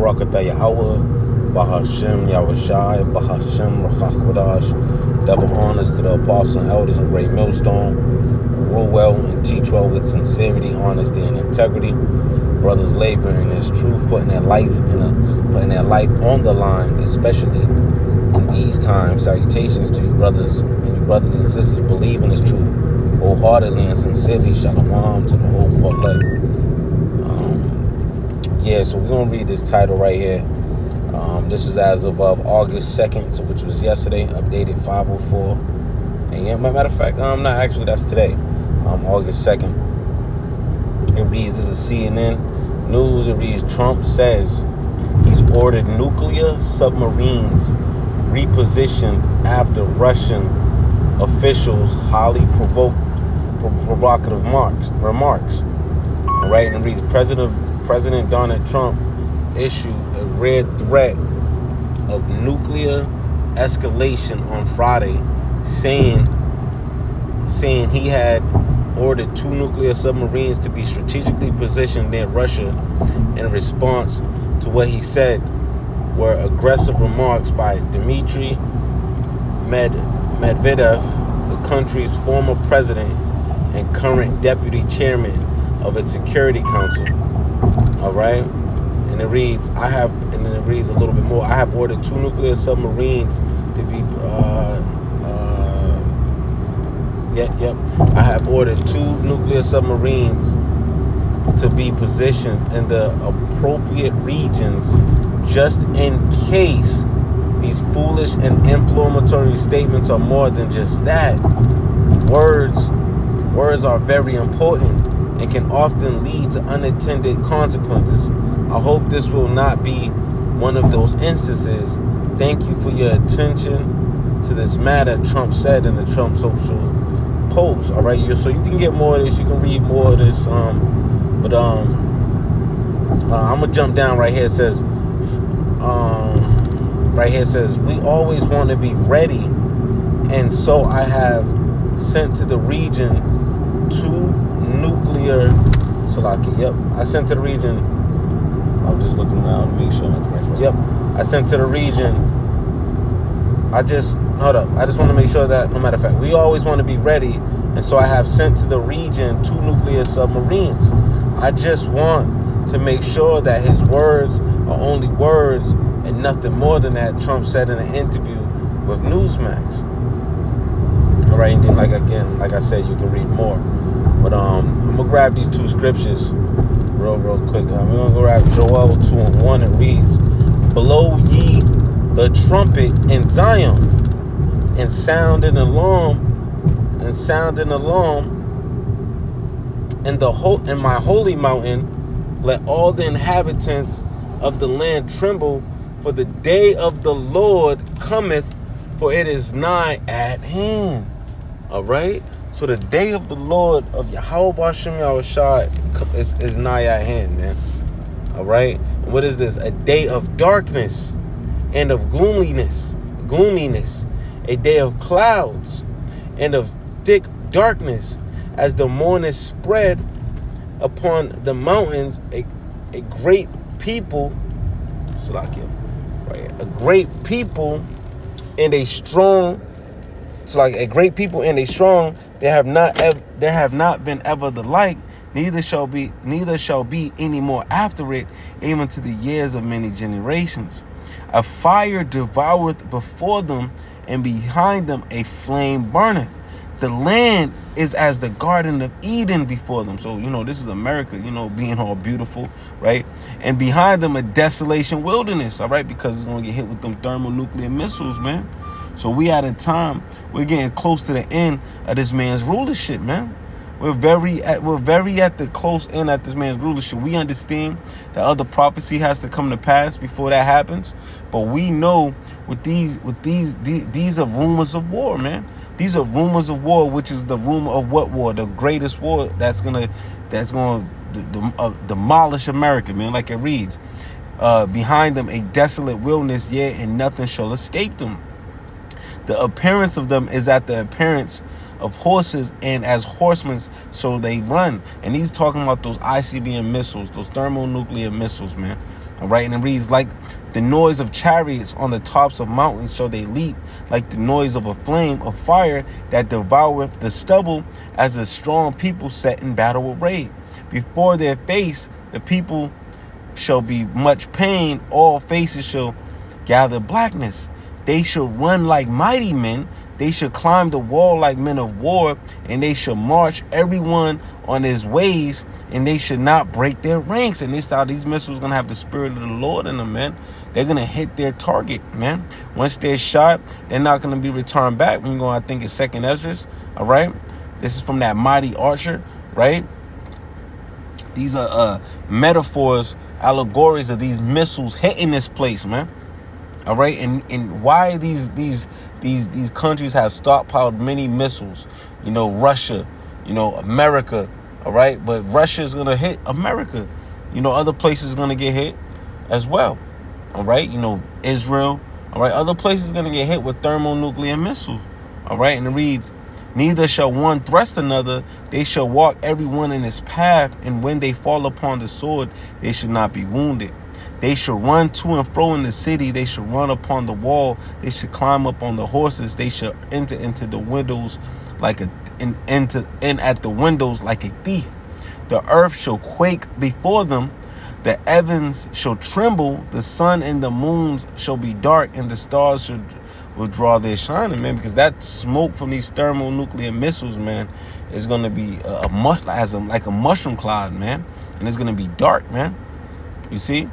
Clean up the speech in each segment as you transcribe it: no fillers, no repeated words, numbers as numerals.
Barakatah Yahweh, Bahashem Yahushai, Bahashem Rachach. Double honors to the apostles and elders in Great Millstone. Rule well and teach well with sincerity, honesty, and integrity. Brothers laboring in this truth, putting their life on the line, especially in these times. Salutations to you brothers and sisters who believe in this truth wholeheartedly and sincerely. Shalom to the whole flock. So we're gonna read this title right here. This is as of August 2nd, which was yesterday, updated 5:04 a.m. Matter of fact, not actually, that's today, August 2nd. It reads, this is CNN News. It reads, Trump says he's ordered nuclear submarines repositioned after Russian officials highly provocative remarks. All right, and it reads, President Donald Trump issued a red threat of nuclear escalation on Friday, saying he had ordered 2 nuclear submarines to be strategically positioned near Russia in response to what he said were aggressive remarks by Dmitry Medvedev, the country's former president and current deputy chairman of its Security Council. All right, and it reads, a little bit more. I have ordered 2 nuclear submarines to be I have ordered 2 nuclear submarines to be positioned in the appropriate regions just in case these foolish and inflammatory statements are more than just that. Words are very important and can often lead to unintended consequences. I hope this will not be one of those instances. Thank you for your attention to this matter, Trump said in the Trump social post. All right, so you can get more of this. You can read more of this. I'm gonna jump down right here. It says, we always want to be ready, and so I have sent to the region 2 nuclear. I sent to the region. I'm just looking around to make sure I'm at the right spot. I sent to the region. I just want to make sure that, no matter of fact, we always want to be ready, and so I have sent to the region 2 nuclear submarines. I just want to make sure that his words are only words and nothing more than that, Trump said in an interview with Newsmax. All right, and then like I said, you can read more. But I'm gonna grab these 2 scriptures real quick. We're gonna grab Joel 2:1. It reads, "Blow ye the trumpet in Zion, and sound an alarm, in my holy mountain. Let all the inhabitants of the land tremble, for the day of the Lord cometh, for it is nigh at hand." All right. So the day of the Lord of Yahweh Bashem Yahushai is nigh at hand, man. All right. And what is this? A day of darkness and of gloominess, a day of clouds and of thick darkness, as the morning spread upon the mountains, a great people, a great people and a strong. A great people and a strong, there have not been ever the like, neither shall be any more after it, even to the years of many generations. A fire devoureth before them, and behind them a flame burneth. The land is as the Garden of Eden before them. So, this is America, being all beautiful, right? And behind them a desolation wilderness, all right? Because it's going to get hit with them thermonuclear missiles, man. So we at a time, we're getting close to the end of this man's rulership, man. We're very at the close end of this man's rulership. We understand that other prophecy has to come to pass before that happens. But we know these are rumors of war, man. These are rumors of war, which is the rumor of what war? The greatest war that's gonna demolish America, man. Like it reads, behind them a desolate wilderness, yea, and nothing shall escape them. The appearance of them is at the appearance of horses, and as horsemen so they run. And he's talking about those ICBM missiles, those thermonuclear missiles, man. All right, and it reads, like the noise of chariots on the tops of mountains, so they leap, like the noise of a flame of fire that devoureth the stubble, as a strong people set in battle array. Before their face the people shall be much pain, all faces shall gather blackness. They shall run like mighty men, they shall climb the wall like men of war, and they shall march everyone on his ways, and they should not break their ranks. And this how these missiles gonna have the spirit of the Lord in them, man. They're gonna hit their target, man. Once they're shot, they're not gonna be returned back. We're going, I think it's 2nd Esdras, all right? This is from that mighty archer, right? These are metaphors, allegories of these missiles hitting this place, man. All right, and why these countries have stockpiled many missiles, Russia, America, all right, but Russia is gonna hit America, other places gonna get hit as well, all right, Israel, all right, other places gonna get hit with thermonuclear missiles, all right, and it reads, neither shall one thrust another, they shall walk every one in his path, and when they fall upon the sword, they shall not be wounded. They shall run to and fro in the city. They shall run upon the wall. They shall climb up on the horses. They shall enter into the windows like in at the windows like a thief. The earth shall quake before them. The heavens shall tremble. The sun and the moon shall be dark, and the stars shall withdraw their shining, man. Because that smoke from these thermonuclear missiles, man, is going to be like a mushroom cloud, man, and it's going to be dark, man. You see.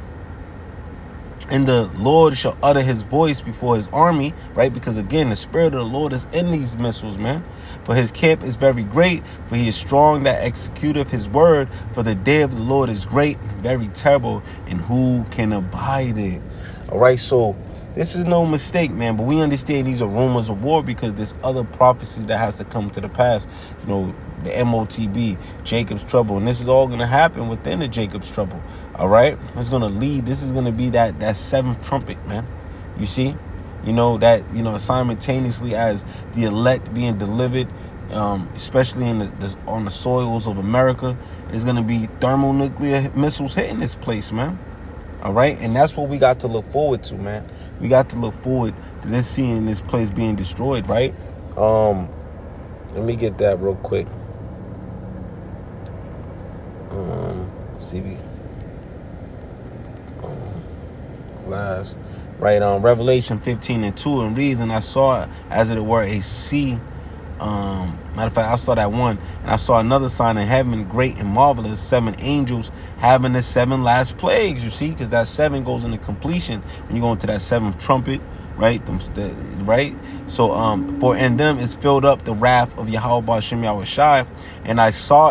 And the Lord shall utter his voice before his army, right? Because again, the spirit of the Lord is in these missiles, man. For his camp is very great, for he is strong that executeth his word. For the day of the Lord is great and very terrible, and who can abide it? All right, so this is no mistake, man. But we understand these are rumors of war because there's other prophecies that has to come to the pass. The MOTB, Jacob's trouble, and this is all going to happen within the Jacob's trouble. All right, it's going to lead. This is going to be that 7th trumpet, man. You see, that simultaneously as the elect being delivered, especially in on the soils of America, is going to be thermonuclear missiles hitting this place, man. All right, and that's what we got to look forward to, man. We got to look forward to this, seeing this place being destroyed, right? Let me get that real quick. CV class, right? Revelation 15:2, and reads, and I saw as it were a sea. Matter of fact, I'll start at 1. And I saw another sign in heaven, great and marvelous, 7 angels having the 7 last plagues. You see, because that 7 goes into completion when you go into that 7th trumpet, right? Right. So, for in them is filled up the wrath of Yahweh Ba'ashem Yahushai, and I saw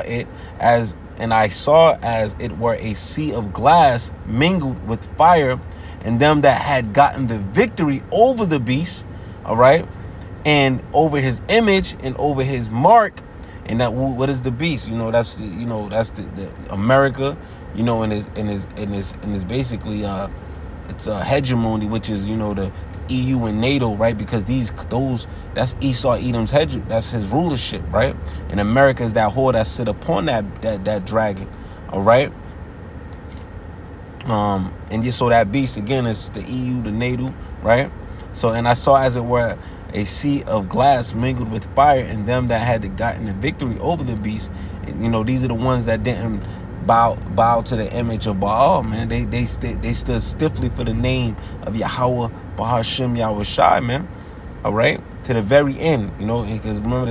as it were a sea of glass mingled with fire, and them that had gotten the victory over the beast, all right, and over his image and over his mark. And that, what is the beast? That's the America, and is basically it's a hegemony, which is the EU and NATO, right? Because that's Esau Edom's that's his rulership, right? And America is that whore that sit upon that dragon, all right? And just so that beast again is the EU, the NATO, right? So, and I saw as it were a sea of glass mingled with fire, and them that had gotten the victory over the beast. These are the ones that didn't bow to the image of Baal, man. They stood stiffly for the name of Yahweh Ba'ashem Yahushai, man. All right, to the very end, because remember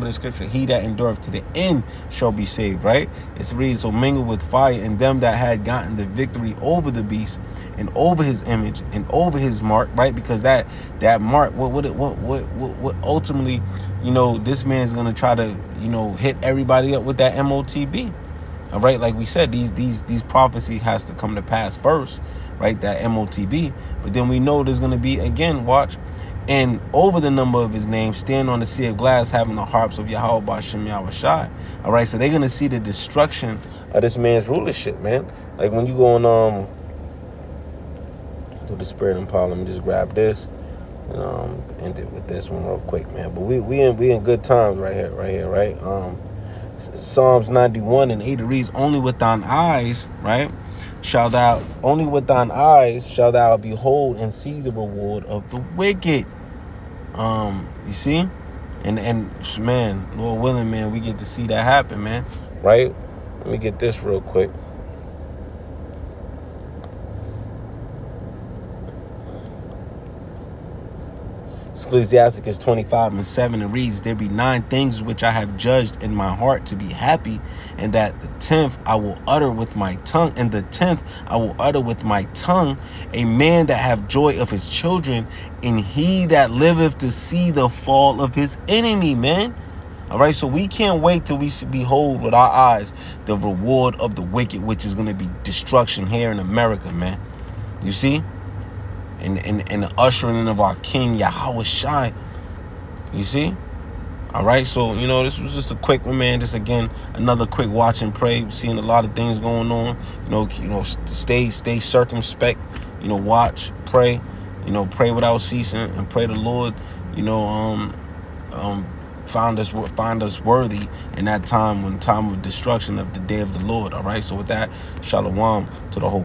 the scripture, he that endureth to the end shall be saved, right? It's reads, so mingled with fire, and them that had gotten the victory over the beast and over his image and over his mark, right? Because that mark, what ultimately, this man's gonna try to, hit everybody up with that MOTB. All right, like we said, these prophecies has to come to pass first, right? That MOTB, but then we know there's gonna be, again, watch, and over the number of his name, stand on the sea of glass, having the harps of Yahweh Ba'ashem Yahushai. All right, so they're gonna see the destruction of this man's rulership, man. Like when you go on do the spirit and power. Let me just grab this End it with this one real quick, man. But we in good times right here, right? Psalms 91:8 reads, only with thine eyes, right? Only with thine eyes shall thou behold and see the reward of the wicked. You see? And man, Lord willing, man, we get to see that happen, man. Right? Let me get this real quick. Ecclesiasticus 25:7, it reads, there be 9 things which I have judged in my heart to be happy, and that the 10th I will utter with my tongue, and the 10th I will utter with my tongue, a man that have joy of his children, and he that liveth to see the fall of his enemy, man. All right, so we can't wait till we behold with our eyes the reward of the wicked, which is going to be destruction here in America, man. You see? And the ushering in of our King Yahweh Shai. You see? All right, so this was just a quick one, man. Just again another quick watch and pray. We're seeing a lot of things going on. Stay circumspect. Watch, pray. Pray without ceasing, and pray the Lord. Find us worthy in that time of destruction of the day of the Lord. All right, so with that, shalom to the whole.